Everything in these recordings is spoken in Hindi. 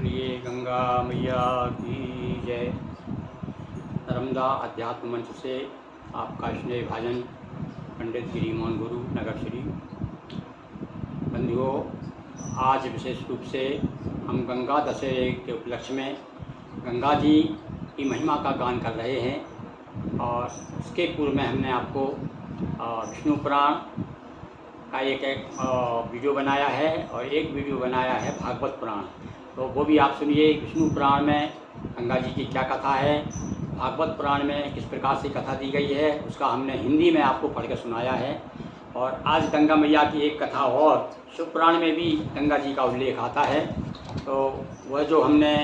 बोलिए गंगा मैया की जय। नर्मदा अध्यात्म मंच से आपका स्नेह भाजन पंडित गिरिमोहन गुरु नगर श्री। बंधुओं, आज विशेष रूप से हम गंगा दशहरे के उपलक्ष्य में गंगा जी की महिमा का गान कर रहे हैं। और उसके पूर्व में हमने आपको विष्णु पुराण का एक वीडियो बनाया है और एक वीडियो बनाया है भागवत पुराण। तो वो भी आप सुनिए। विष्णु पुराण में गंगा जी की क्या कथा है, भागवत पुराण में किस प्रकार से कथा दी गई है, उसका हमने हिंदी में आपको पढ़ के सुनाया है। और आज गंगा मैया की एक कथा और शिव पुराण में भी गंगा जी का उल्लेख आता है। तो वह जो हमने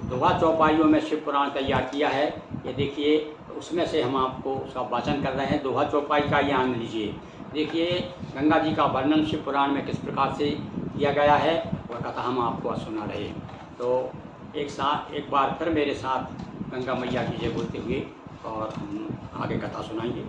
दोहा चौपाइयों में शिव पुराण तैयार किया है, ये देखिए, उसमें से हम आपको उसका वाचन कर रहे हैं। दोहा चौपाई का ज्ञान लीजिए। देखिए गंगा जी का वर्णन शिव पुराण में किस प्रकार से किया गया है, वह कथा हम आपको सुना रहे हैं। तो एक बार फिर मेरे साथ गंगा मैया की जय बोलते हुए और हम आगे कथा सुनाएंगे।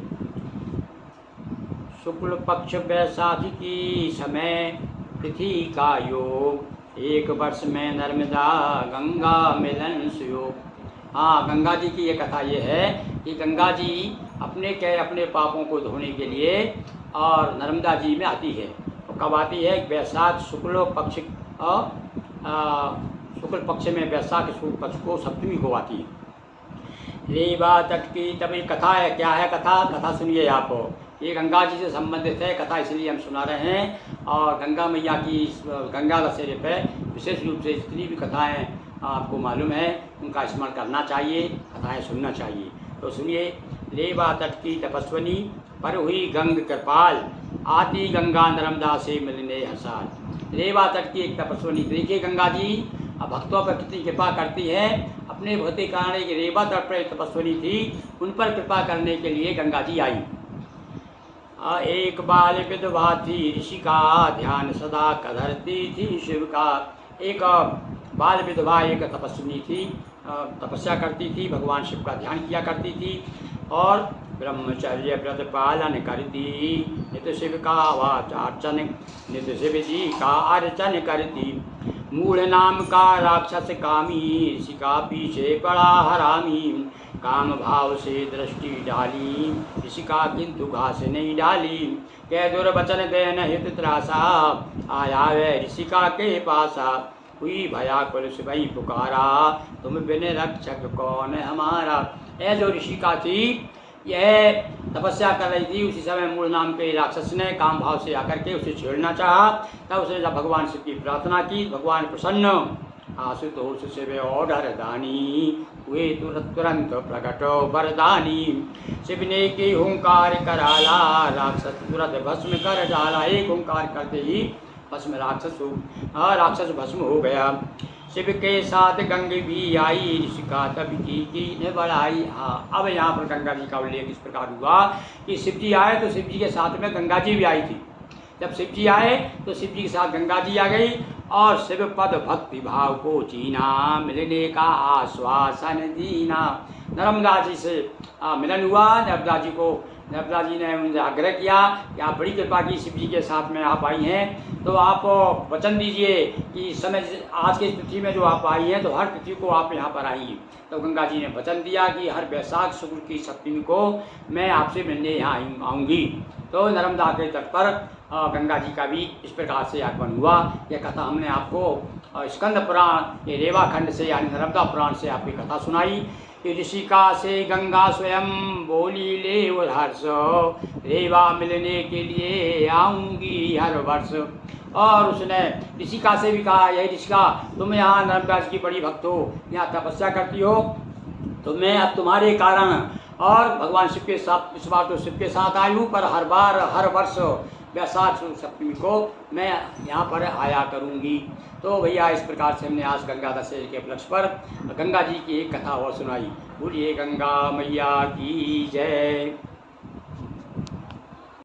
शुक्ल पक्ष बैसाख की समय तिथि का योग, 1 वर्ष में नर्मदा गंगा मिलन सुयोग। हाँ, गंगा जी की ये कथा ये है कि गंगा जी अपने पापों को धोने के लिए और नर्मदा जी में आती है। तो कब आती है? बैसाख शुक्ल पक्ष शुक्ल पक्ष में बैसाख शुक्ल पक्ष को सप्तमी को आती है। रेवा तट की तभी कथा है। क्या है कथा सुनिए आप। ये गंगा जी से संबंधित है कथा, इसलिए हम सुना रहे हैं। और गंगा मैया की गंगा दशहरे पर विशेष रूप से जितनी भी कथाएँ आपको मालूम है उनका स्मरण करना चाहिए, कथाएँ सुनना चाहिए। तो सुनिए। रेवा तट की तपस्विनी पर हुई गंग कृपाल, आती गंगा नर्मदा से मिलने हसाल। रेवा तट की एक तपस्विनी, देखिए गंगा जी भक्तों पर कितनी कृपा करती है। अपने भौतिक कारण एक रेवा तट पर तपस्विनी थी, उन पर कृपा करने के लिए गंगा जी आई। एक बाल विधवा थी ऋषि का ध्यान सदा करती थी शिव का। एक बाल विधवा एक तपस्विनी थी, तपस्या करती थी, भगवान शिव का ध्यान किया करती थी और ब्रह्मचर्य व्रत पालन करती। नित्य शिव का वाचार्चन, नित्य शिव जी का अर्चन करती। मूढ़ नाम का राक्षस कामी, ऋषि का पीछे पड़ा हरामी। काम भाव से दृष्टि डाली, ऋषि का किंतु घास नहीं डाली। कह दुर्वचन देन हित त्रासा, आया वे ऋषि का के पासा। हुई भयाकुल शिवई पुकारा, तुम बिन रक्षक कौन हमारा। यह जो ऋषि का थी, यह तपस्या कर रही थी। उसी समय मूल नाम के राक्षस ने काम भाव से आकर के उसे छेड़ना चाहा। तब उसने जब भगवान शिव की प्रार्थना की, भगवान प्रसन्न। आशुतोष शिव ओढ़र दानी, हुए तुरंत प्रकट वरदानी। शिव ने के हुंकार कराला, राक्षस तुरंत भस्म कर डाला। एक हुंकार करते ही भस्म राक्षस भस्म हो गया। शिव के साथ गंग भी आई, ऋषि का तब की ने बढ़ाई। हाँ, अब यहाँ पर गंगा जी का उल्लेख इस प्रकार हुआ कि शिव जी आए तो शिव जी के साथ में गंगा जी भी आई थी। जब शिव जी आए तो शिव जी के साथ गंगा जी आ गई और शिव पद भक्ति भाव को चीना, मिलने का आश्वासन दीना। नर्मदा जी से मिलन हुआ। नर्मदा जी ने उनसे आग्रह किया कि आप बड़ी कृपा की शिव जी के साथ में आप आई हैं, तो आप वचन दीजिए कि इस समय आज की तिथि में जो आप आई हैं तो हर तिथि को आप यहाँ पर आइए। तो गंगा जी ने वचन दिया कि हर बैसाख शुक्ल की सप्तमी को मैं आपसे मिलने यहाँ आऊँगी। तो नर्मदा के तट पर गंगा जी का भी इस प्रकार से आगमन हुआ। यह कथा हमने आपको स्कंद पुराण, ये रेवा खंड से यानी नर्मदा पुराण से आपकी कथा सुनाई। ऋषिका से गंगा स्वयं बोली ले हर्ष, रेवा मिलने के लिए आऊँगी हर वर्ष। और उसने ऋषिका से भी कहा, यही ऋषिका, तुम यहाँ नर्मदा जी की बड़ी भक्त हो, यहाँ तपस्या करती हो, तो मैं अब तुम्हारे कारण और भगवान शिव के साथ, इस बार तो शिव के साथ आई हूँ, पर हर वर्ष बैसाख सप्तमी को मैं यहाँ पर आया करूँगी। तो भैया इस प्रकार से हमने आज गंगा दशहरे के उपलक्ष्य पर गंगा जी की एक कथा और सुनाई। बोलिए गंगा मैया की जय।